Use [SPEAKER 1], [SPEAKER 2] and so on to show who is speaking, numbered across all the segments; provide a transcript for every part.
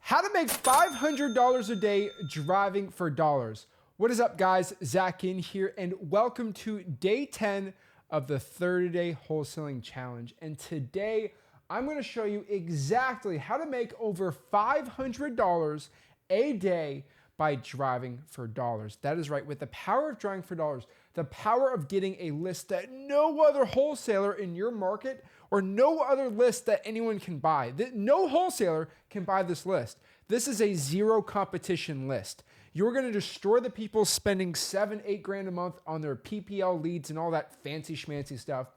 [SPEAKER 1] How to make $500 a day driving for dollars. What is up, guys? Zach in here, and welcome to day 10 of the 30-day wholesaling challenge. And today, I'm going to show you exactly how to make over $500 a day by driving for dollars. That is right, with the power of driving for dollars, the power of getting a list that no other wholesaler in your market or no other list that anyone can buy. No wholesaler can buy this list. This is a zero competition list. You're going to destroy the people spending $7-8 grand a month on their PPL leads and all that fancy schmancy stuff,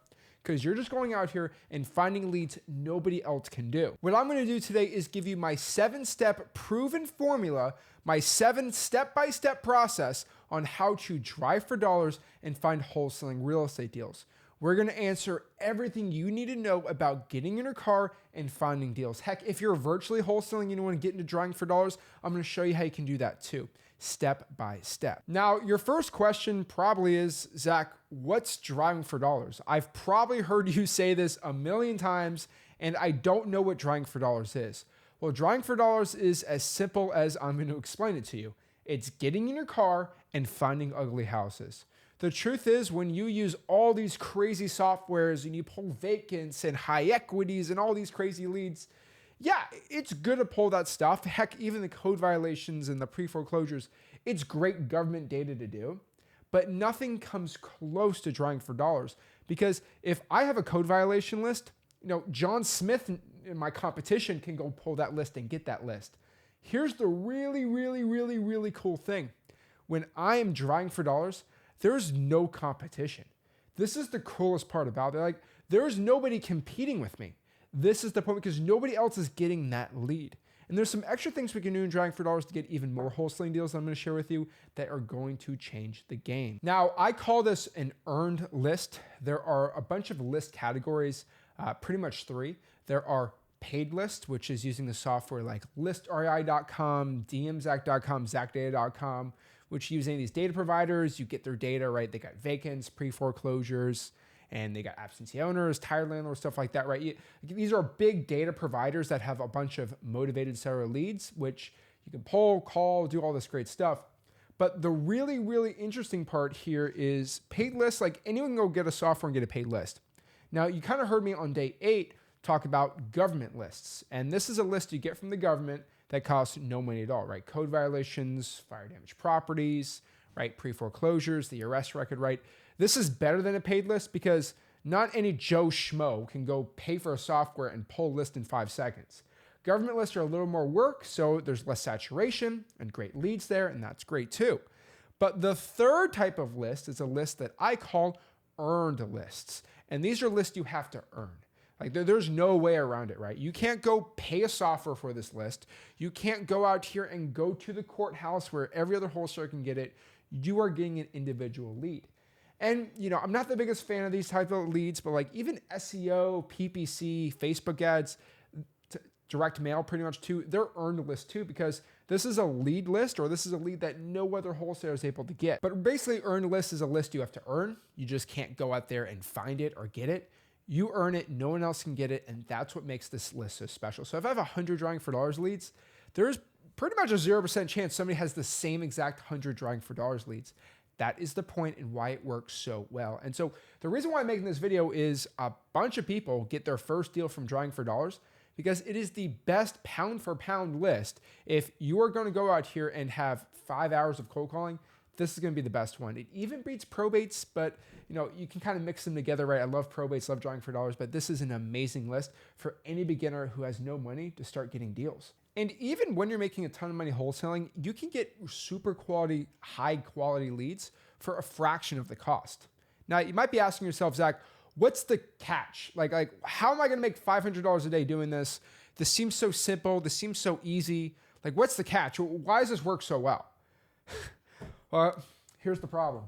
[SPEAKER 1] because you're just going out here and finding leads nobody else can do. What I'm going to do today is give you my 7-step proven formula, my 7 step-by-step process on how to drive for dollars and find wholesaling real estate deals. We're going to answer everything you need to know about getting in your car and finding deals. Heck, if you're virtually wholesaling and you want to get into driving for dollars, I'm going to show you how you can do that too, step by step. Now, your first question probably is, Zach, what's driving for dollars? I've probably heard you say this a million times, and I don't know what driving for dollars is. Well, driving for dollars is as simple as I'm going to explain it to you. It's getting in your car and finding ugly houses. The truth is, when you use all these crazy softwares and you pull vacants and high equities and all these crazy leads, yeah, it's good to pull that stuff. Heck, even the code violations and the pre-foreclosures, it's great government data to do, but nothing comes close to driving for dollars. Because if I have a code violation list, John Smith in my competition can go pull that list and get that list. Here's the really cool thing. When I am driving for dollars, there's no competition. This is the coolest part about it. There's nobody competing with me. This is the point, because nobody else is getting that lead. And there's some extra things we can do in driving for dollars to get even more wholesaling deals I'm going to share with you that are going to change the game. Now, I call this an earned list. There are a bunch of list categories, pretty much 3. There are paid lists, which is using the software like listrei.com, dmzac.com, zacdata.com, which using these data providers, you get their data, right? They got vacants, pre-foreclosures, and they got absentee owners, tired landlords, stuff like that, right? These are big data providers that have a bunch of motivated seller leads, which you can pull, call, do all this great stuff. But the really interesting part here is paid lists. Like, anyone can go get a software and get a paid list. Now, you kind of heard me on day 8 talk about government lists. And this is a list you get from the government that costs no money at all, right? Code violations, fire damaged properties, right? Pre-foreclosures, the arrest record, right? This is better than a paid list because not any Joe Schmo can go pay for a software and pull a list in 5 seconds. Government lists are a little more work, so there's less saturation and great leads there, and that's great too. But the third type of list is a list that I call earned lists. And these are lists you have to earn. There's no way around it, right? You can't go pay a software for this list. You can't go out here and go to the courthouse where every other wholesaler can get it. You are getting an individual lead. And, I'm not the biggest fan of these type of leads, but even SEO, PPC, Facebook ads, direct mail pretty much too, they're earned lists too, because this is a lead list, or this is a lead that no other wholesaler is able to get. But basically, earned list is a list you have to earn. You just can't go out there and find it or get it. You earn it, no one else can get it, and that's what makes this list so special. So if I have 100 driving for dollars leads, there's pretty much a 0% chance somebody has the same exact 100 driving for dollars leads. That is the point and why it works so well. And so the reason why I'm making this video is a bunch of people get their first deal from driving for dollars because it is the best pound for pound list. If you are going to go out here and have 5 hours of cold calling, this is going to be the best one. It even beats probates, but you can kind of mix them together, right? I love probates, love driving for dollars, but this is an amazing list for any beginner who has no money to start getting deals. And even when you're making a ton of money wholesaling, you can get super quality, high quality leads for a fraction of the cost. Now, you might be asking yourself, Zach, what's the catch? How am I going to make $500 a day doing this? This seems so simple. This seems so easy. What's the catch? Why does this work so well? Well, here's the problem.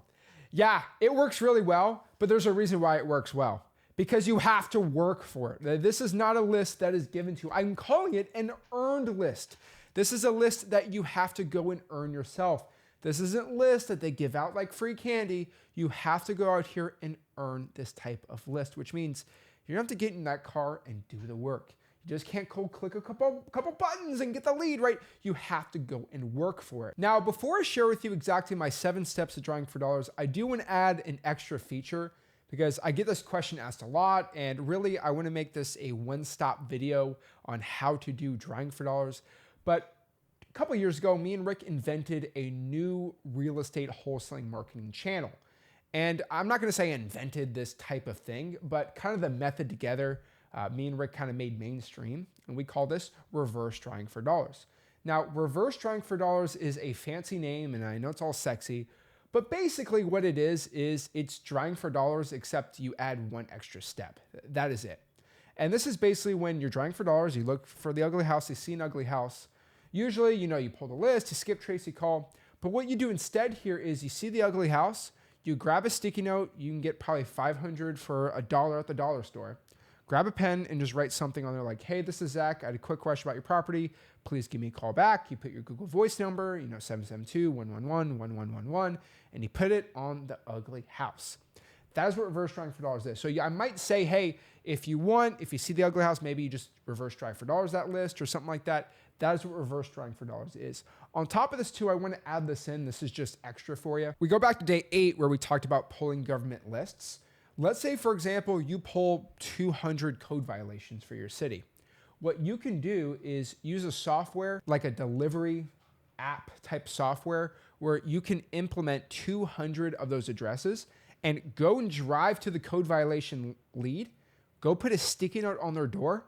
[SPEAKER 1] Yeah, it works really well, but there's a reason why it works well. Because you have to work for it. This is not a list that is given to you. I'm calling it an earned list. This is a list that you have to go and earn yourself. This isn't a list that they give out like free candy. You have to go out here and earn this type of list, which means you don't have to get in that car and do the work. You just can't cold click a couple buttons and get the lead, right? You have to go and work for it. Now, before I share with you exactly my 7 steps to drawing for dollars, I do want to add an extra feature because I get this question asked a lot, and really I want to make this a one-stop video on how to do drawing for dollars. But a couple years ago, me and Rick invented a new real estate wholesaling marketing channel. And I'm not going to say I invented this type of thing, but kind of the method together, me and Rick kind of made mainstream, and we call this reverse drawing for dollars. Now, reverse drawing for dollars is a fancy name, and I know it's all sexy, but basically what it is it's drawing for dollars, except you add one extra step. That is it. And this is basically when you're drawing for dollars, you look for the ugly house, you see an ugly house. Usually, you pull the list, you skip trace, you call. But what you do instead here is you see the ugly house, you grab a sticky note, you can get probably $500 for $1 at the dollar store. Grab a pen and just write something on there like, hey, this is Zach. I had a quick question about your property. Please give me a call back. You put your Google Voice number, 772-111-1111, and you put it on the ugly house. That is what reverse drawing for dollars is. So yeah, I might say, hey, if you see the ugly house, maybe you just reverse drive for dollars that list or something like that. That is what reverse drawing for dollars is. On top of this too, I want to add this in. This is just extra for you. We go back to day 8 where we talked about pulling government lists. Let's say, for example, you pull 200 code violations for your city. What you can do is use a software like a delivery app type software where you can implement 200 of those addresses and go and drive to the code violation lead, go put a sticky note on their door.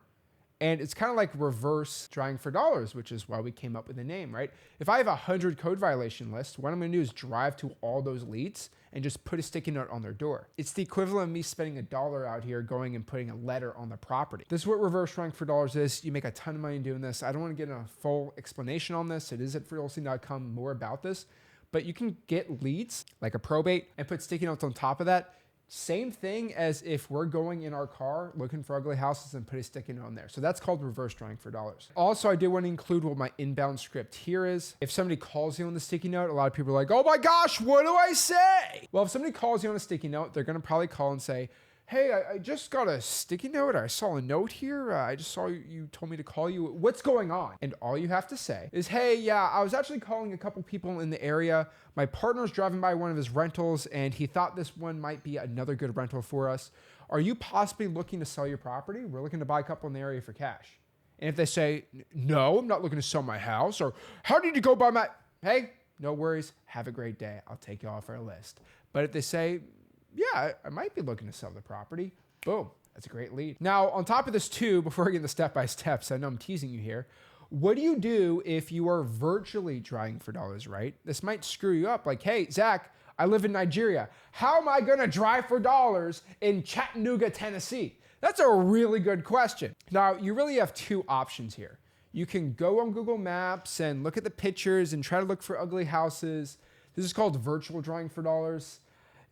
[SPEAKER 1] And it's kind of like reverse drawing for dollars, which is why we came up with the name, right? If I have 100 code violation lists, what I'm going to do is drive to all those leads and just put a sticky note on their door. It's the equivalent of me spending $1 out here going and putting a letter on the property. This is what reverse drawing for dollars is. You make a ton of money doing this. I don't want to get a full explanation on this. It is at freewholesaling.com more about this, but you can get leads like a probate and put sticky notes on top of that. Same thing as if we're going in our car looking for ugly houses and put a sticky note on there. So that's called reverse drawing for dollars. Also, I do want to include what my inbound script here is. If somebody calls you on the sticky note, a lot of people are like, oh my gosh, what do I say? Well, if somebody calls you on a sticky note, they're going to probably call and say, hey, I just got a sticky note. I saw a note here. I just saw you told me to call you. What's going on? And all you have to say is, hey, yeah, I was actually calling a couple people in the area. My partner's driving by one of his rentals and he thought this one might be another good rental for us. Are you possibly looking to sell your property? We're looking to buy a couple in the area for cash. And if they say, no, I'm not looking to sell my house, or how did you go by my, hey, no worries. Have a great day. I'll take you off our list. But if they say, yeah, I might be looking to sell the property. Boom, that's a great lead. Now, on top of this too, before I get into step-by-steps, I know I'm teasing you here. What do you do if you are virtually drawing for dollars, right? This might screw you up. Like, hey, Zach, I live in Nigeria. How am I gonna drive for dollars in Chattanooga, Tennessee? That's a really good question. Now, you really have 2 options here. You can go on Google Maps and look at the pictures and try to look for ugly houses. This is called virtual drawing for dollars.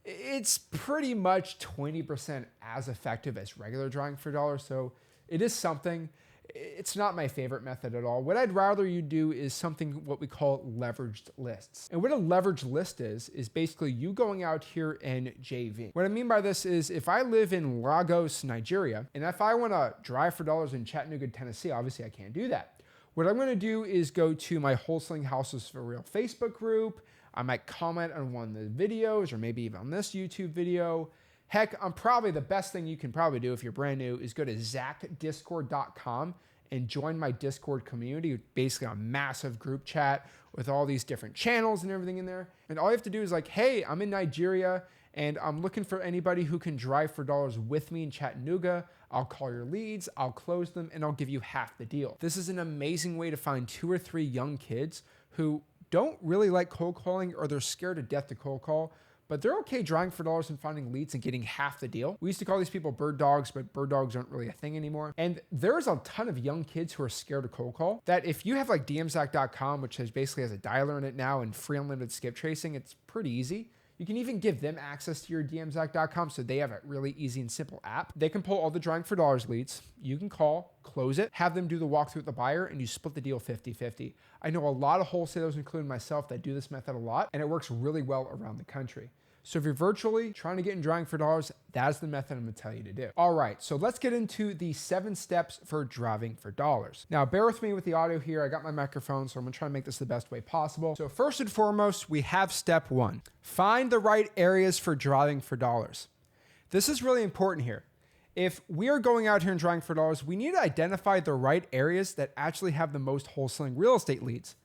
[SPEAKER 1] It's pretty much 20% as effective as regular drawing for dollars, so it is something. It's not my favorite method at all. What I'd rather you do is something what we call leveraged lists. And what a leveraged list is basically you going out here and JV. What I mean by this is if I live in Lagos, Nigeria, and if I want to drive for dollars in Chattanooga, Tennessee, obviously I can't do that. What I'm going to do is go to my Wholesaling Houses for Real Facebook group. I might comment on one of the videos or maybe even on this YouTube video. Heck, the best thing you can probably do if you're brand new is go to zachdiscord.com and join my Discord community, basically a massive group chat with all these different channels and everything in there. And all you have to do is like, hey, I'm in Nigeria and I'm looking for anybody who can drive for dollars with me in Chattanooga. I'll call your leads, I'll close them, and I'll give you half the deal. This is an amazing way to find 2 or 3 young kids who don't really like cold calling or they're scared to death to cold call, but they're okay drawing for dollars and finding leads and getting half the deal. We used to call these people bird dogs, but bird dogs aren't really a thing anymore. And there's a ton of young kids who are scared to cold call that if you have like dmzac.com, which basically has a dialer in it now and free unlimited skip tracing, it's pretty easy. You can even give them access to your dmzac.com so they have a really easy and simple app. They can pull all the drawing for dollars leads. You can call, close it, have them do the walkthrough with the buyer, and you split the deal 50-50. I know a lot of wholesalers, including myself, that do this method a lot, and it works really well around the country. So if you're virtually trying to get in drawing for dollars, that's the method I'm gonna tell you to do. All right, so let's get into the 7 steps for driving for dollars. Now, bear with me with the audio here. I got my microphone, so I'm gonna try to make this the best way possible. So first and foremost, we have step 1. Find the right areas for driving for dollars. This is really important here. If we are going out here and drawing for dollars, we need to identify the right areas that actually have the most wholesaling real estate leads.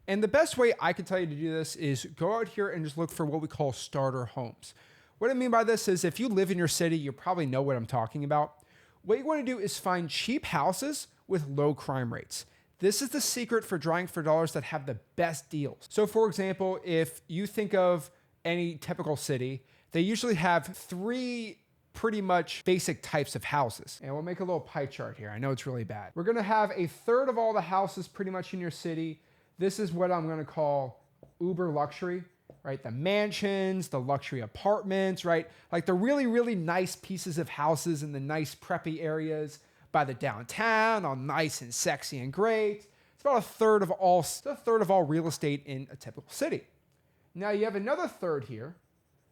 [SPEAKER 1] And the best way I can tell you to do this is go out here and just look for what we call starter homes. What I mean by this is if you live in your city, you probably know what I'm talking about. What you want to do is find cheap houses with low crime rates. This is the secret for drawing for dollars that have the best deals. So for example, if you think of any typical city, they usually have 3 pretty much basic types of houses. And we'll make a little pie chart here. I know it's really bad. We're gonna have a third of all the houses pretty much in your city. This is what I'm gonna call uber luxury, right? The mansions, the luxury apartments, right? Like the really, really nice pieces of houses in the nice preppy areas by the downtown, all nice and sexy and great. It's about a third of all real estate in a typical city. Now you have another third here,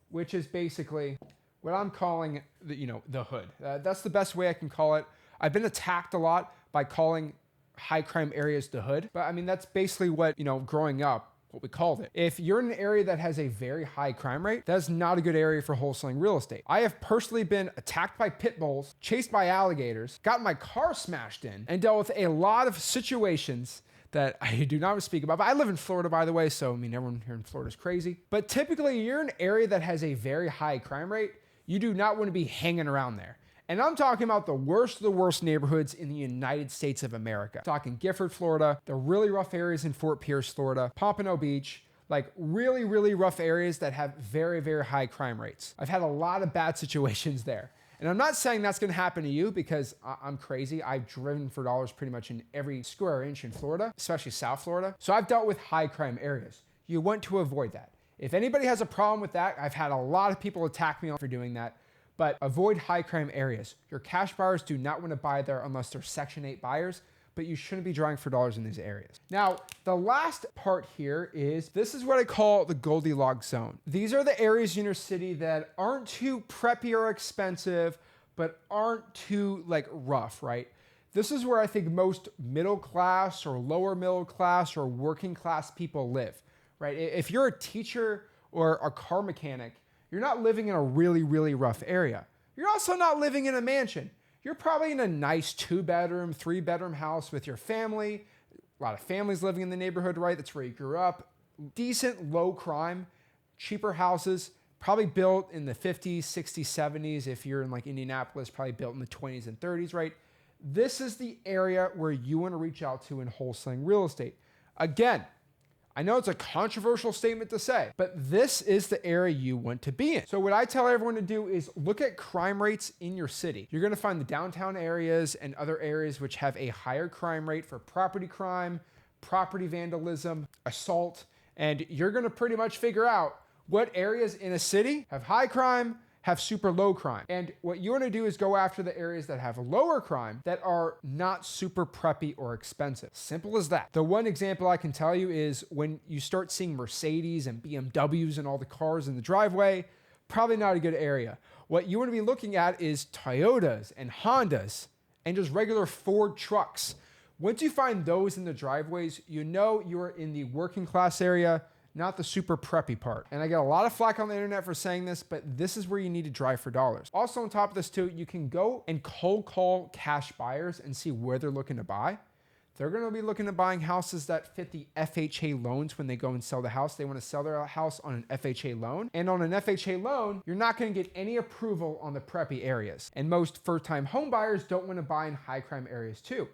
[SPEAKER 1] which is basically what I'm calling the hood. That's the best way I can call it. I've been attacked a lot by calling high crime areas the hood, but I mean, that's basically what, growing up, what we called it. If you're in an area that has a very high crime rate, that's not a good area for wholesaling real estate. I have personally been attacked by pit bulls, chased by alligators, got my car smashed in, and dealt with a lot of situations that I do not speak about. But I live in Florida, by the way, so I mean, everyone here in Florida is crazy. But typically, you're in an area that has a very high crime rate, you do not want to be hanging around there. And I'm talking about the worst of the worst neighborhoods in the United States of America. I'm talking Gifford, Florida, the really rough areas in Fort Pierce, Florida, Pompano Beach, like really, really rough areas that have very, very high crime rates. I've had a lot of bad situations there. And I'm not saying that's gonna happen to you because I'm crazy. I've driven for dollars pretty much in every square inch in Florida, especially South Florida. So I've dealt with high crime areas. You want to avoid that. If anybody has a problem with that, I've had a lot of people attack me for doing that, but avoid high crime areas. Your cash buyers do not want to buy there unless they're Section 8 buyers, but you shouldn't be drawing for dollars in these areas. Now, the last part here is, this is what I call the Goldilocks Zone. These are the areas in your city that aren't too preppy or expensive, but aren't too rough, right? This is where I think most middle class or lower middle class or working class people live, right? If you're a teacher or a car mechanic, you're not living in a really, really rough area. You're also not living in a mansion. You're probably in a nice 2-bedroom, 3-bedroom house with your family. A lot of families living in the neighborhood, right? That's where you grew up. Decent, low crime, cheaper houses, probably built in the 50s, 60s, 70s. If you're in Indianapolis, probably built in the 20s and 30s, right? This is the area where you want to reach out to in wholesaling real estate. Again, I know it's a controversial statement to say, but this is the area you want to be in. So what I tell everyone to do is look at crime rates in your city. You're gonna find the downtown areas and other areas which have a higher crime rate for property crime, property vandalism, assault, and you're gonna pretty much figure out what areas in a city have high crime, have super low crime. And what you wanna do is go after the areas that have lower crime that are not super preppy or expensive. Simple as that. The one example I can tell you is when you start seeing Mercedes and BMWs and all the cars in the driveway, probably not a good area. What you wanna be looking at is Toyotas and Hondas and just regular Ford trucks. Once you find those in the driveways, you know you're in the working class area, not the super preppy part. And I get a lot of flack on the internet for saying this, but this is where you need to drive for dollars. Also on top of this too, you can go and cold call cash buyers and see where they're looking to buy. They're gonna be looking at buying houses that fit the FHA loans when they go and sell the house. They wanna sell their house on an FHA loan. And on an FHA loan, you're not gonna get any approval on the preppy areas. And most first-time home buyers don't wanna buy in high crime areas too.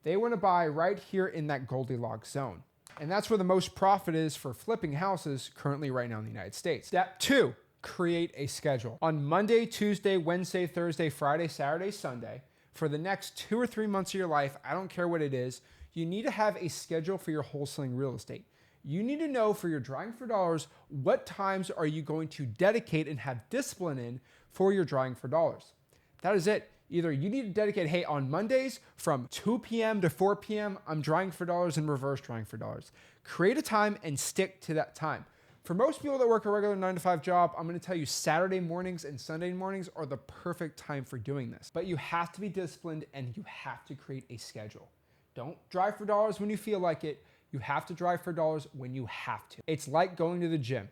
[SPEAKER 1] They wanna buy right here in that Goldilocks zone. And that's where the most profit is for flipping houses currently right now in the United States. Step 2, create a schedule. On Monday, Tuesday, Wednesday, Thursday, Friday, Saturday, Sunday, for the next 2 or 3 months of your life, I don't care what it is, you need to have a schedule for your wholesaling real estate. You need to know for your drawing for dollars, what times are you going to dedicate and have discipline in for your drawing for dollars. That is it. Either you need to dedicate, hey, on Mondays from 2 p.m. to 4 p.m., I'm drawing for dollars and reverse drawing for dollars. Create a time and stick to that time. For most people that work a regular 9 to 5 job, I'm gonna tell you Saturday mornings and Sunday mornings are the perfect time for doing this. But you have to be disciplined and you have to create a schedule. Don't drive for dollars when you feel like it. You have to drive for dollars when you have to. It's like going to the gym.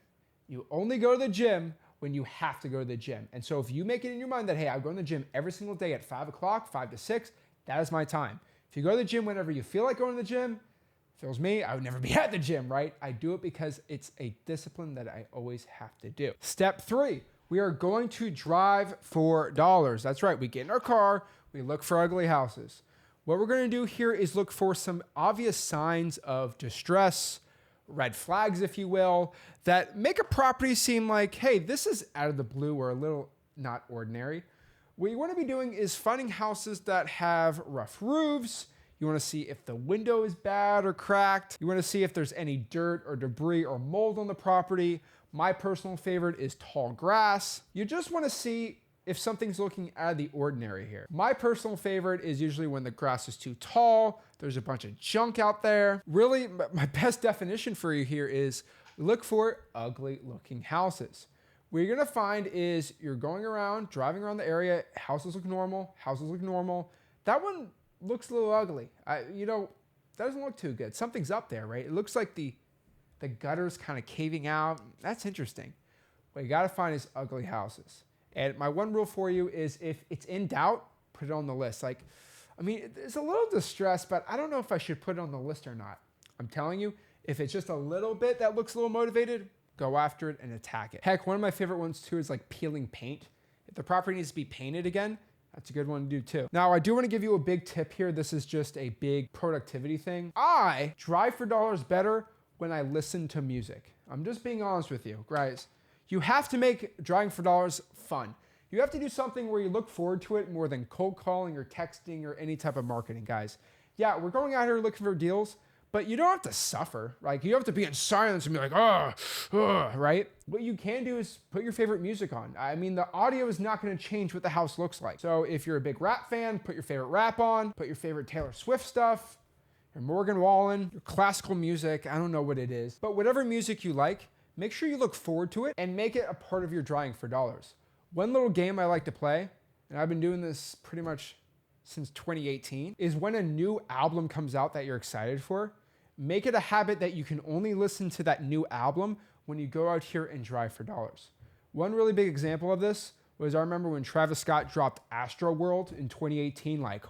[SPEAKER 1] You only go to the gym when you have to go to the gym. And so if you make it in your mind that, hey, I'm going to the gym every single day at 5 o'clock, 5 to 6, that is my time. If you go to the gym whenever you feel like going to the gym, if it was me, I would never be at the gym, right? I do it because it's a discipline that I always have to do. Step 3, we are going to drive for dollars. That's right, we get in our car, we look for ugly houses. What we're gonna do here is look for some obvious signs of distress, red flags, if you will, that make a property seem like, hey, this is out of the blue or a little not ordinary. What you wanna be doing is finding houses that have rough roofs. You wanna see if the window is bad or cracked. You wanna see if there's any dirt or debris or mold on the property. My personal favorite is tall grass. You just wanna see if something's looking out of the ordinary here. My personal favorite is usually when the grass is too tall, there's a bunch of junk out there. Really, my best definition for you here is look for ugly looking houses. What you're gonna find is you're going around, driving around the area, houses look normal, houses look normal. That one looks a little ugly. That doesn't look too good. Something's up there, right? It looks like the gutter's kind of caving out. That's interesting. What you gotta find is ugly houses. And my one rule for you is if it's in doubt, put it on the list. It's a little distressed, but I don't know if I should put it on the list or not. I'm telling you, if it's just a little bit that looks a little motivated, go after it and attack it. Heck, one of my favorite ones too is like peeling paint. If the property needs to be painted again, that's a good one to do too. Now, I do want to give you a big tip here. This is just a big productivity thing. I drive for dollars better when I listen to music. I'm just being honest with you, guys. You have to make driving for dollars fun. You have to do something where you look forward to it more than cold calling or texting or any type of marketing, guys. Yeah, we're going out here looking for deals, but you don't have to suffer. Like, you don't have to be in silence and be like, right? What you can do is put your favorite music on. I mean, the audio is not going to change what the house looks like. So if you're a big rap fan, put your favorite rap on, put your favorite Taylor Swift stuff, your Morgan Wallen, your classical music. I don't know what it is, but whatever music you like, make sure you look forward to it and make it a part of your driving for dollars. One little game I like to play, and I've been doing this pretty much since 2018, is when a new album comes out that you're excited for, make it a habit that you can only listen to that new album when you go out here and drive for dollars. One really big example of this was I remember when Travis Scott dropped Astro World in 2018, like,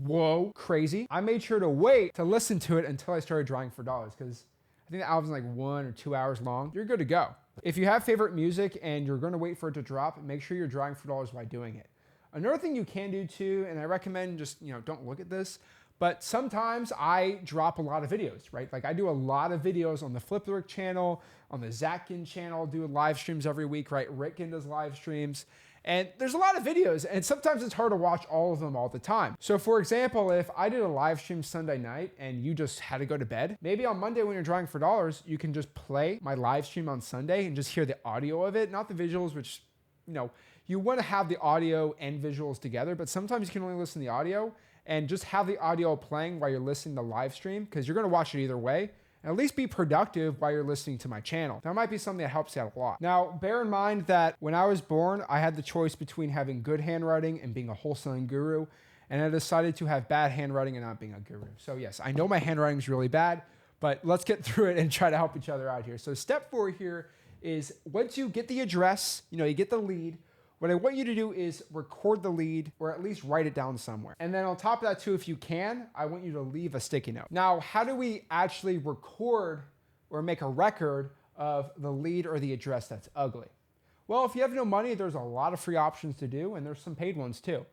[SPEAKER 1] whoa, crazy. I made sure to wait to listen to it until I started driving for dollars because I think the album's like 1 or 2 hours long. You're good to go. If you have favorite music and you're gonna wait for it to drop, make sure you're driving for dollars while doing it. Another thing you can do too, and I recommend just, don't look at this, but sometimes I drop a lot of videos, right? Like I do a lot of videos on the Fliplyric channel, on the Zackin channel, do live streams every week, right? Ricken does live streams. And there's a lot of videos, and sometimes it's hard to watch all of them all the time. So for example, if I did a live stream Sunday night and you just had to go to bed, maybe on Monday when you're driving for dollars, you can just play my live stream on Sunday and just hear the audio of it, not the visuals, which, you want to have the audio and visuals together, but sometimes you can only listen to the audio and just have the audio playing while you're listening to the live stream because you're going to watch it either way. And at least be productive while you're listening to my channel. That might be something that helps you out a lot. Now, bear in mind that when I was born, I had the choice between having good handwriting and being a wholesaling guru, and I decided to have bad handwriting and not being a guru. So yes, I know my handwriting is really bad, but let's get through it and try to help each other out here. So step 4 here is once you get the address, you get the lead, what I want you to do is record the lead or at least write it down somewhere. And then on top of that too, if you can, I want you to leave a sticky note. Now, how do we actually record or make a record of the lead or the address that's ugly? Well, if you have no money, there's a lot of free options to do, and there's some paid ones too.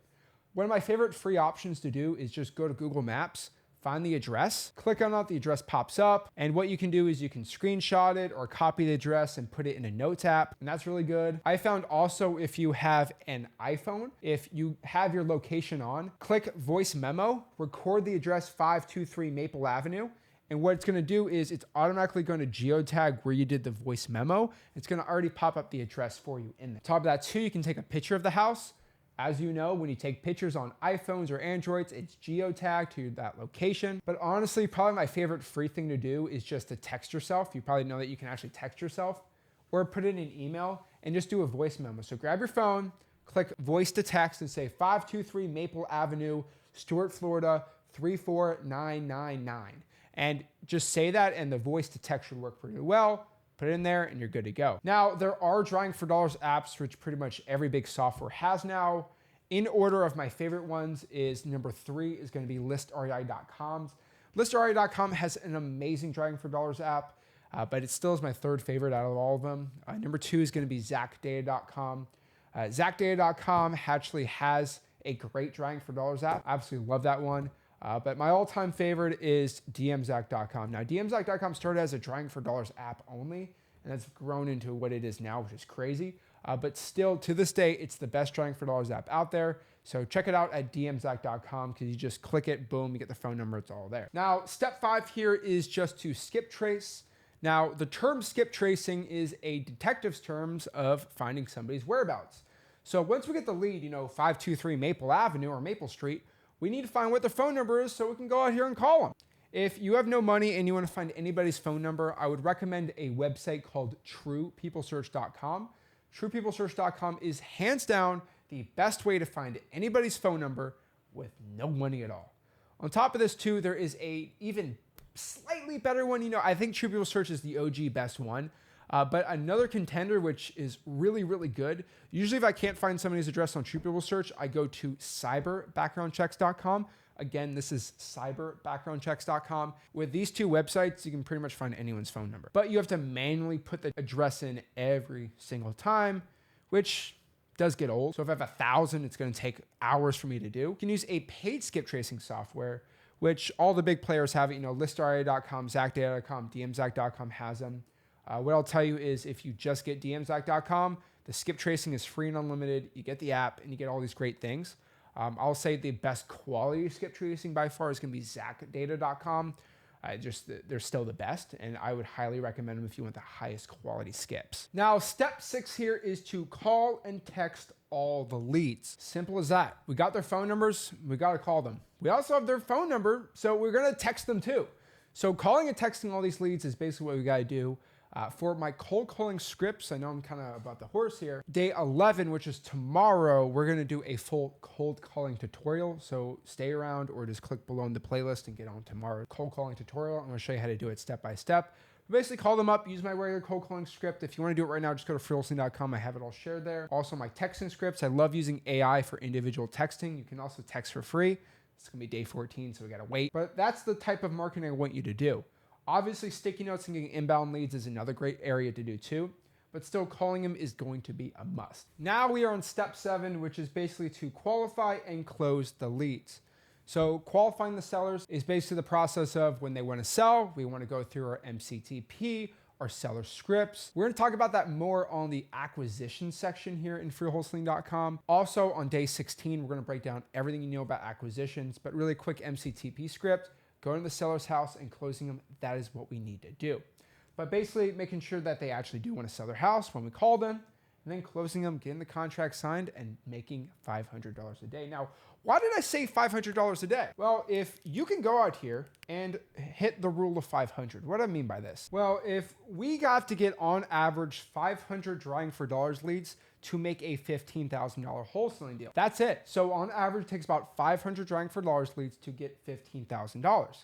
[SPEAKER 1] One of my favorite free options to do is just go to Google Maps, find the address, click on it, the address pops up, and what you can do is you can screenshot it or copy the address and put it in a notes app, and that's really good. I found also if you have an iPhone, if you have your location on, click voice memo, record the address 523 Maple Avenue, and what it's gonna do is it's automatically gonna geotag where you did the voice memo. It's gonna already pop up the address for you in there. On top of that too, you can take a picture of the house. As you know, when you take pictures on iPhones or Androids, it's geotagged to that location. But honestly, probably my favorite free thing to do is just to text yourself. You probably know that you can actually text yourself. or put in an email and just do a voice memo. So grab your phone, click voice to text and say 523 Maple Avenue, Stuart, Florida, 34999. And just say that and the voice to text should work pretty well. Put it in there and you're good to go. Now, there are drawing for dollars apps, which pretty much every big software has now. In order of my favorite ones is number 3 is going to be listrei.com. Listrei.com has an amazing drawing for dollars app, but it still is my 3rd favorite out of all of them. Number 2 is going to be zacdata.com. Zacdata.com actually has a great drawing for dollars app. I absolutely love that one. But my all-time favorite is dmzac.com. Now, dmzac.com started as a drawing for dollars app only, and it's grown into what it is now, which is crazy. But still, to this day, it's the best drawing for dollars app out there. So check it out at dmzac.com because you just click it, boom, you get the phone number, it's all there. Now, step 5 here is just to skip trace. Now, the term skip tracing is a detective's terms of finding somebody's whereabouts. So once we get the lead, 523 Maple Avenue or Maple Street, we need to find what their phone number is so we can go out here and call them. If you have no money and you want to find anybody's phone number, I would recommend a website called truepeoplesearch.com. Truepeoplesearch.com is hands down the best way to find anybody's phone number with no money at all. On top of this too, there is a even slightly better one. I think True People Search is the OG best one. But another contender, which is really, really good. Usually if I can't find somebody's address on True People Search, I go to cyberbackgroundchecks.com. Again, this is cyberbackgroundchecks.com. With these 2 websites, you can pretty much find anyone's phone number. But you have to manually put the address in every single time, which does get old. So if I have 1,000, it's going to take hours for me to do. You can use a paid skip tracing software, which all the big players have it. Listrei.com, zacdata.com, dmzac.com has them. What I'll tell you is if you just get dmzac.com, the skip tracing is free and unlimited. You get the app and you get all these great things. I'll say the best quality skip tracing by far is going to be zacdata.com. They're still the best, and I would highly recommend them if you want the highest quality skips. Now, step 6 here is to call and text all the leads. Simple as that. We got their phone numbers, we got to call them. We also have their phone number, so we're going to text them too. So calling and texting all these leads is basically what we got to do. For my cold calling scripts, I know I'm kind of about the horse here. Day 11, which is tomorrow, we're going to do a full cold calling tutorial. So stay around or just click below in the playlist and get on tomorrow's cold calling tutorial. I'm going to show you how to do it step by step. Basically call them up, use my regular cold calling script. If you want to do it right now, just go to Wholesaling.com. I have it all shared there. Also my texting scripts. I love using AI for individual texting. You can also text for free. It's going to be day 14, so we got to wait. But that's the type of marketing I want you to do. Obviously, sticky notes and getting inbound leads is another great area to do too, but still calling them is going to be a must. Now we are on step 7, which is basically to qualify and close the leads. So qualifying the sellers is basically the process of when they want to sell, we want to go through our MCTP, our seller scripts. We're going to talk about that more on the acquisition section here in freewholesaling.com. Also on day 16, we're going to break down everything you know about acquisitions, but really quick MCTP script. Going to the seller's house and closing them, that is what we need to do. But basically making sure that they actually do want to sell their house when we call them, and then closing them, getting the contract signed, and making $500 a day. Now, why did I say $500 a day? Well, if you can go out here and hit the rule of 500, what do I mean by this? Well, if we got to get on average 500 drawing for dollars leads to make a $15,000 wholesaling deal. That's it. So on average, it takes about 500 drawing for dollars leads to get $15,000.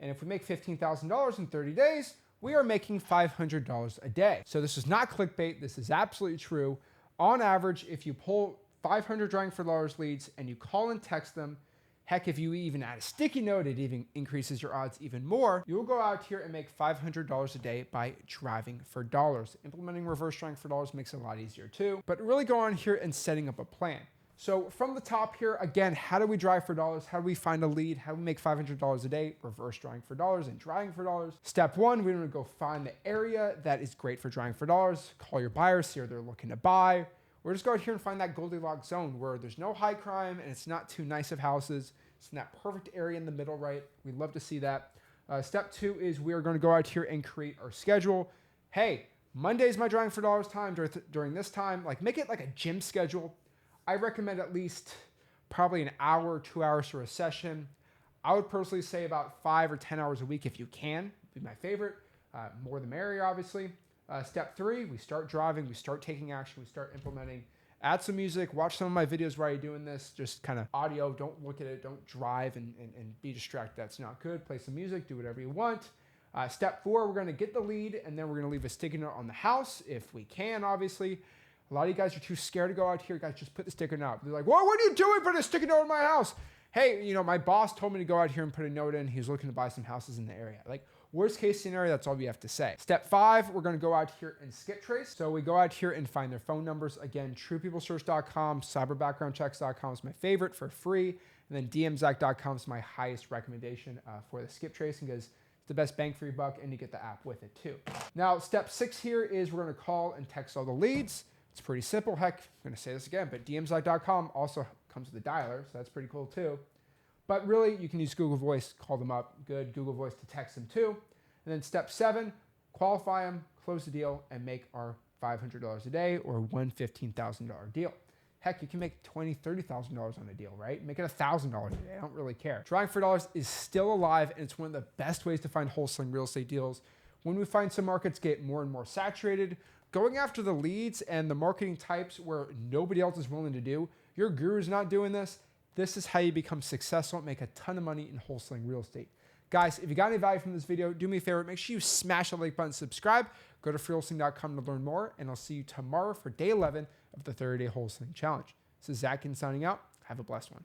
[SPEAKER 1] And if we make $15,000 in 30 days, we are making $500 a day. So this is not clickbait. This is absolutely true. On average, if you pull 500 drawing for dollars leads and you call and text them, heck, if you even add a sticky note, it even increases your odds even more. You'll go out here and make $500 a day by driving for dollars. Implementing reverse drawing for dollars makes it a lot easier too, but really go on here and setting up a plan. So from the top here, again, how do we drive for dollars? How do we find a lead? How do we make $500 a day? Reverse drawing for dollars and driving for dollars. Step 1, we're gonna go find the area that is great for driving for dollars. Call your buyers, see if they're looking to buy. We're just going here and find that Goldilocks zone where there's no high crime and it's not too nice of houses. It's in that perfect area in the middle, right? We'd love to see that. Step 2 is we are going to go out here and create our schedule. Hey, Monday's my drawing for dollars time during this time. Like make it like a gym schedule. I recommend at least probably an hour, 2 hours for a session. I would personally say about 5 or 10 hours a week if you can. Would be my favorite. More the merrier, obviously. Step 3, we start driving, we start taking action, we start implementing. Add some music, watch some of my videos where I'm doing this, just kind of audio. Don't look at it, don't drive and be distracted. That's not good. Play some music, do whatever you want. Step 4, we're gonna get the lead and then we're gonna leave a sticky note on the house if we can, obviously. A lot of you guys are too scared to go out here. Guys, just put the sticker note. They're like, what are you doing putting a sticky note in my house? Hey, you know, my boss told me to go out here and put a note in. He was looking to buy some houses in the area. Like, worst case scenario, that's all we have to say. Step 5, we're gonna go out here and skip trace. So we go out here and find their phone numbers. Again, truepeoplesearch.com, cyberbackgroundchecks.com is my favorite for free. And then dmzack.com is my highest recommendation for the skip tracing because it's the best bang for your buck and you get the app with it too. Now, step 6 here is we're gonna call and text all the leads. It's pretty simple. Heck, I'm gonna say this again, but dmzack.com also comes with a dialer, so that's pretty cool too. But really, you can use Google Voice, call them up, good Google Voice to text them too. And then step 7, qualify them, close the deal, and make our $500 a day or one $15,000 deal. Heck, you can make $20,000, $30,000 on a deal, right? Make it $1,000 a day. I don't really care. Drawing for dollars is still alive, and it's one of the best ways to find wholesaling real estate deals. When we find some markets get more and more saturated, going after the leads and the marketing types where nobody else is willing to do, your guru's not doing this. This is how you become successful and make a ton of money in wholesaling real estate. Guys, if you got any value from this video, do me a favor, make sure you smash the like button, subscribe, go to freewholesaling.com to learn more, and I'll see you tomorrow for day 11 of the 30-day wholesaling challenge. This is Zach signing out. Have a blessed one.